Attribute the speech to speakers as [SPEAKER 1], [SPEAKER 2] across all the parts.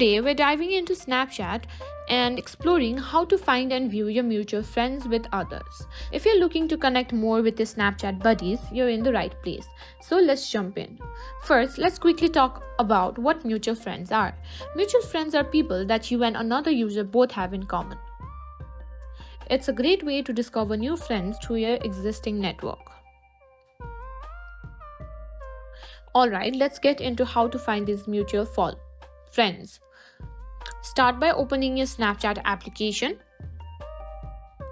[SPEAKER 1] Today, we're diving into Snapchat and exploring how to find and view your mutual friends with others. If you're looking to connect more with your Snapchat buddies, you're in the right place. So let's jump in. First, let's quickly talk about what mutual friends are. Mutual friends are people that you and another user both have in common. It's a great way to discover new friends through your existing network. Alright, let's get into how to find these mutual friends. Start by opening your Snapchat application.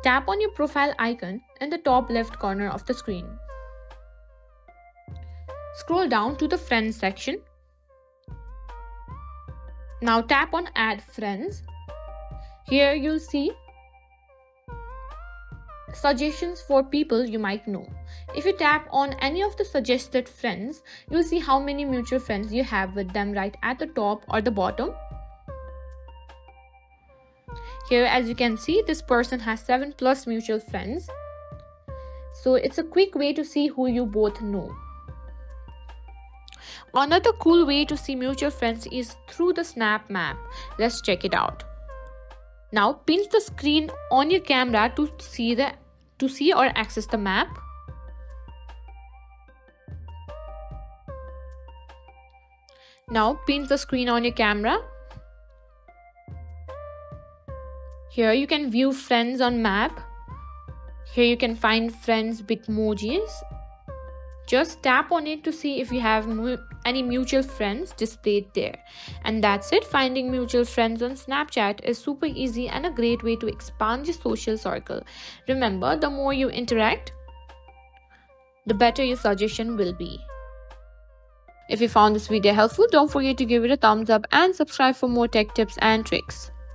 [SPEAKER 1] Tap on your profile icon in the top left corner of the screen. Scroll down to the Friends section. Now tap on Add Friends. Here you'll see suggestions for people you might know. If you tap on any of the suggested friends, you'll see how many mutual friends you have with them right at the top or the bottom. Here, as you can see, this person has 7+ mutual friends. So it's a quick way to see who you both know. Another cool way to see mutual friends is through the Snap Map. Let's check it out. Now pinch the screen on your camera to see or access the map. Now pinch the screen on your camera. Here you can view friends on map. Here you can find friends with emojis. Just tap on it to see if you have any mutual friends displayed there. And that's it. Finding mutual friends on Snapchat is super easy and a great way to expand your social circle. Remember, the more you interact, the better your suggestion will be. If you found this video helpful, don't forget to give it a thumbs up and subscribe for more tech tips and tricks.